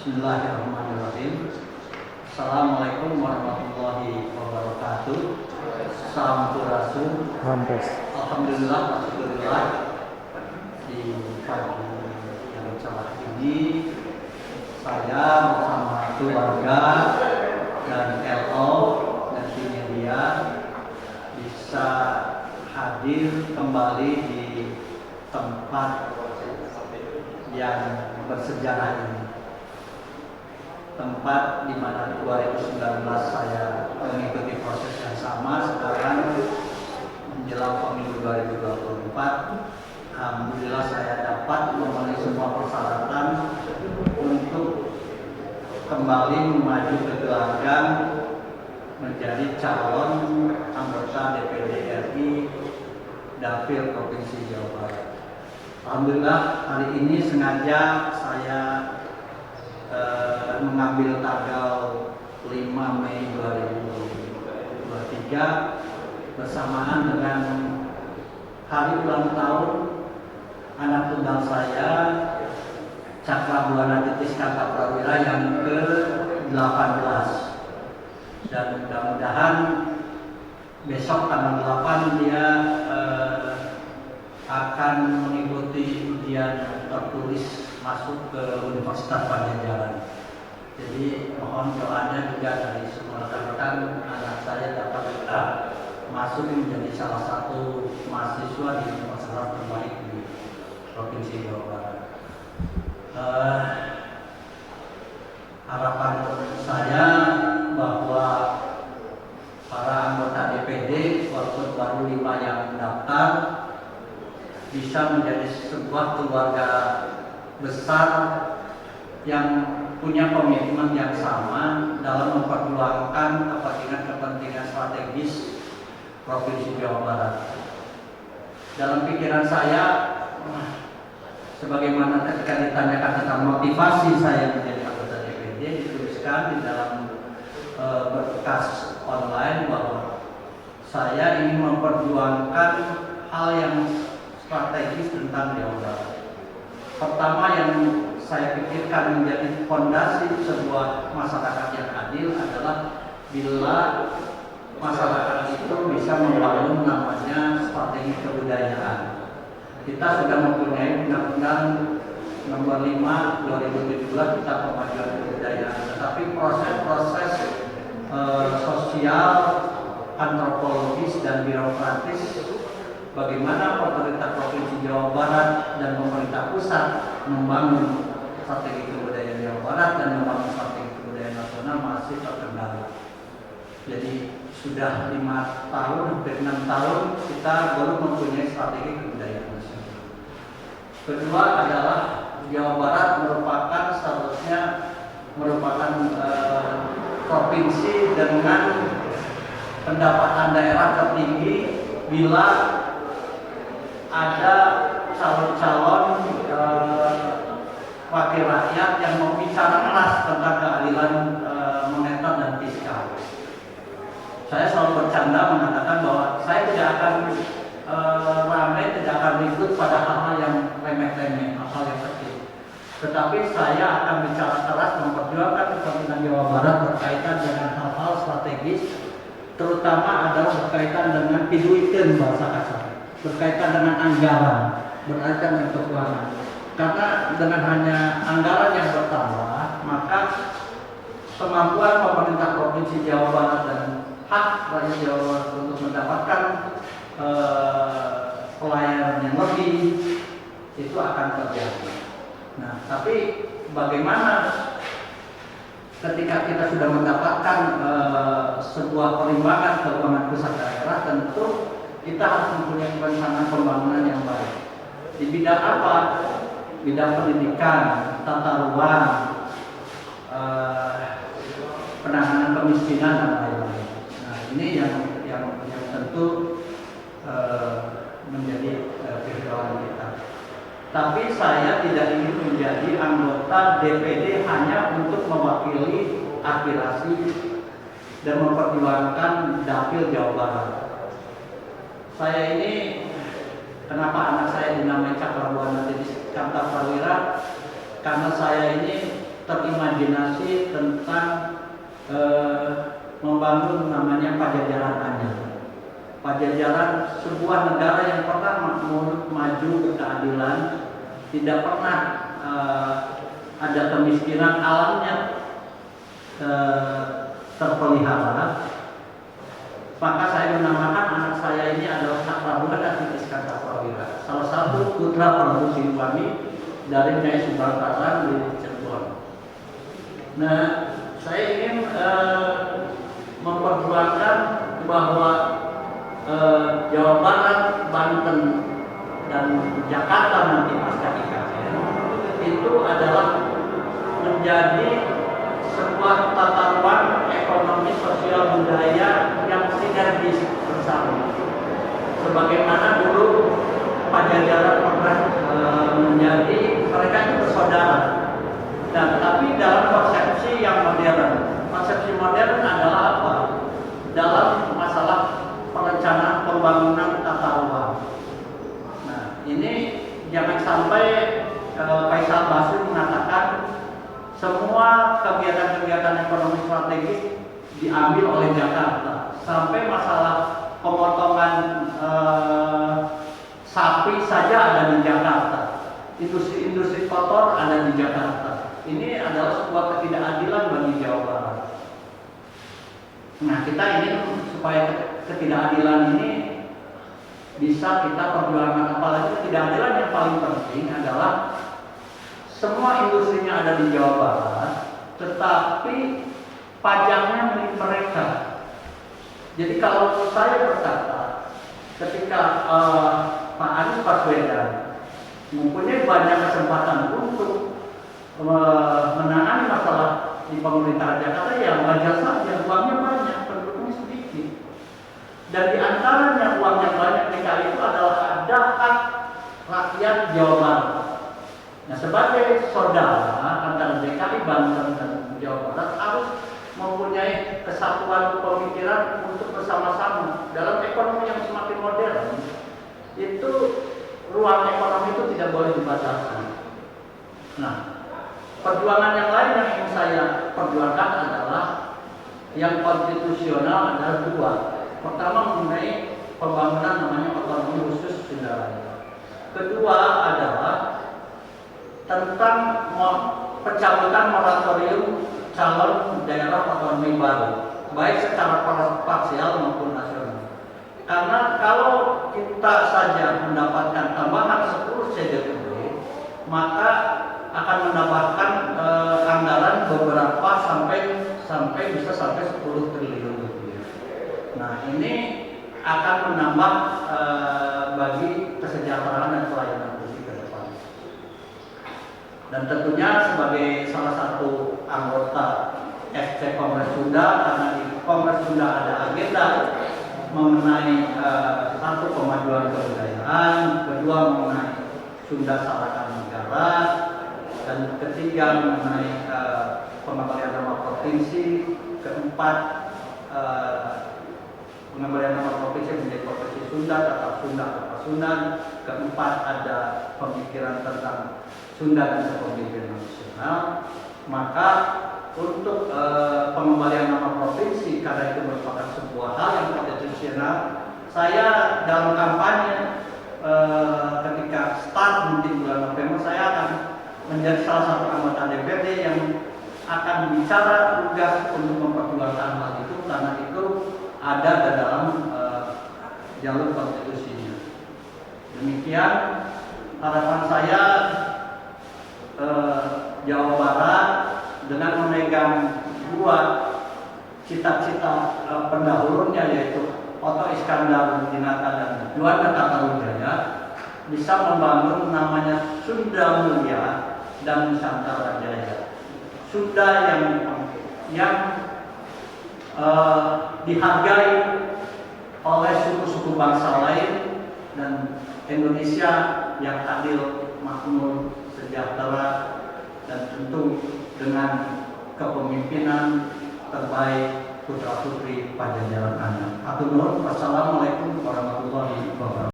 Bismillahirrahmanirrahim. Assalamualaikum warahmatullahi wabarakatuh. Sampurasun. Alhamdulillah, alhamdulillah. Di pagi yang cerah ini, saya bersama keluarga dan LO dan tim media bisa hadir kembali di tempat yang bersejarah ini. Tempat di mana 2019 saya mengikuti proses yang sama, sekarang menjelang pemilu 2024. Alhamdulillah saya dapat memenuhi semua persyaratan untuk kembali maju ke gelanggang menjadi calon anggota DPD RI Dapil Provinsi Jawa Barat. Alhamdulillah hari ini sengaja saya mengambil tanggal 5 Mei 2023 bersamaan dengan hari ulang tahun anak tunggal saya Cakrabuana Titis Kartaprawira yang ke-18, dan mudah-mudahan besok tanggal 8 dia akan mengikuti ujian tertulis masuk ke Universitas Pajajaran. Jadi mohon doanya juga dari semua rekan-rekan anak saya dapat masuk menjadi salah satu mahasiswa di universitas terbaik di Provinsi Jawa Barat. Harapan saya bahwa para anggota DPD walaupun baru 5 yang mendaftar bisa menjadi sebuah keluarga besar yang punya komitmen yang sama dalam memperjuangkan kepentingan strategis Provinsi Jawa Barat. Dalam pikiran saya, sebagaimana ketika ditanyakan tentang motivasi saya menjadi anggota DPD, dituliskan di dalam berkas online bahwa saya ingin memperjuangkan hal yang strategis tentang Jawa Barat. Pertama yang saya pikirkan menjadi fondasi sebuah masyarakat yang adil adalah bila masyarakat itu bisa membangun namanya strategi kebudayaan. Kita sudah mempunyai Undang-Undang Nomor 5 2017 tentang pemajuan kebudayaan, tetapi proses-proses sosial, antropologis dan birokratis bagaimana pemerintah Provinsi Jawa Barat dan pemerintah pusat membangun strategi kebudayaan Jawa Barat dan membangun strategi kebudayaan nasional masih terkendala. Jadi sudah 5 tahun, hampir 6 tahun kita baru mempunyai strategi kebudayaan nasional. Kedua adalah Jawa Barat seharusnya merupakan provinsi dengan pendapatan daerah tertinggi bila ada calon-calon wakil rakyat yang mau bicara keras tentang keadilan moneter dan fiskal. Saya selalu bercanda mengatakan bahwa saya tidak akan ramai, tidak akan ribut pada hal-hal yang remeh-remeh, hal-hal yang kecil. Tetapi saya akan bicara keras memperjuangkan kepentingan Jawa Barat berkaitan dengan hal-hal strategis, terutama adalah berkaitan dengan piduikeun bahasa kasar, berkaitan dengan anggaran, berkaitan dengan keuangan. Karena dengan hanya anggaran yang bertambah, maka kemampuan pemerintah Provinsi Jawa Barat dan hak rakyat Jawa Barat untuk mendapatkan pelayanan yang lebih itu akan terjadi. Nah, tapi bagaimana ketika kita sudah mendapatkan sebuah perimbangan keuangan pusat daerah, tentu kita harus mempunyai perencanaan pembangunan yang baik. Di bidang apa? Bidang pendidikan, tata ruang, penanganan kemiskinan dan lain-lain. Nah, ini yang tentu menjadi perjuangan kita. Tapi saya tidak ingin menjadi anggota DPD hanya untuk mewakili aspirasi dan memperjuangkan dapil Jawa Barat. Saya ini, kenapa anak saya dinamai Cakrabuana Titis Kartaprawira? Karena saya ini terimajinasi tentang membangun namanya Pajajaran Anyar. Pajajaran sebuah negara yang pernah makmur, maju, berkeadilan, tidak pernah ada kemiskinan, alamnya terpelihara. Maka saya menamakan anak saya ini adalah Sakrawira dan Iskandar Sakrawira, salah satu putra Prabu Siliwangi dari Nyai Subanglarang di Cirebon. Nah, saya ingin memperjuangkan bahwa Jawa Barat, Banten, dan Jakarta nanti pasca IKN itu adalah menjadi sebuah tata ruang ekonomi, sosial, budaya yang sinergis bersama. Sebagaimana dulu Pajajaran pernah menjadi, mereka itu bersaudara. Nah, tapi dalam konsepsi yang modern, konsepsi modern adalah apa? Dalam masalah perencanaan pembangunan tata ruang. Nah, ini jangan sampai Faisal Basri mengatakan semua kegiatan-kegiatan ekonomi strategis diambil oleh Jakarta, sampai masalah pemotongan sapi saja ada di Jakarta, industri kotor ada di Jakarta. Ini adalah sebuah ketidakadilan bagi Jawa Barat. Nah, kita ingin supaya ketidakadilan ini bisa kita perjuangkan, apalagi ketidakadilan yang paling penting adalah semua industrinya ada di Jawa Barat, tetapi pajaknya milik mereka. Jadi kalau saya berkata, ketika Pak Anies Baswedan mempunyai banyak kesempatan untuk menangani masalah di pemerintahan Jakarta, ya wajar saja, uangnya banyak, penduduknya sedikit. Dan di antaranya uang yang banyak DKI itu adalah ada hak rakyat Jawa Barat. Nah, sebagai saudara antara DKI, Banten, dan Jawa Barat harus mempunyai kesatuan pemikiran untuk bersama-sama. Dalam ekonomi yang semakin modern, itu ruang ekonomi itu tidak boleh dibatasi. Nah, perjuangan yang lain yang ingin saya perjuangkan adalah yang konstitusional, adalah dua. Pertama, mengenai pembangunan namanya otonomi khusus Sunda Raya. Kedua adalah tentang pencabutan moratorium calon daerah otonomi baru, baik secara parsial maupun nasional. Karena kalau kita saja mendapatkan tambahan 10 CDTB, maka akan mendapatkan anggaran beberapa sampai bisa sampai 10 triliun rupiah. Nah, ini akan menambah bagi kesejahteraan dan pelayanan publik ke depan. Dan tentunya sebagai salah satu anggota FC Kongres Sunda, karena di Kongres Sunda ada agenda mengenai satu kemajuan kebudayaan, kedua mengenai Sunda Salaka Negara, dan ketiga mengenai pengembalian nama provinsi, keempat pengembalian nama provinsi menjadi provinsi Sunda, tetap Sunda, Pasundan, keempat ada pemikiran tentang Sunda dan kepemimpinan nasional. Maka untuk pengembalian nama provinsi, karena itu merupakan sebuah hal yang konstitusional, saya dalam kampanye ketika start di bulan November, saya akan menjadi salah satu anggota DPRD yang akan bicara tugas untuk memperjuangkan hal itu, karena itu ada di dalam jalur konstitusinya. Demikian harapan saya, Jawa Barat dengan memegang dua cita-cita pendahulunya, yaitu Oto Iskandar Dinata dan Juanda Tatarujaya, bisa membangun namanya Sunda Mulia dan Nusantara Jaya. Sunda yang dihargai oleh suku-suku bangsa lain, dan Indonesia yang adil, makmur, sejahtera, dan tentu dengan kepemimpinan terbaik putra-putri Pajajaran Anyar. Atur nuhun. Wassalamualaikum warahmatullahi wabarakatuh.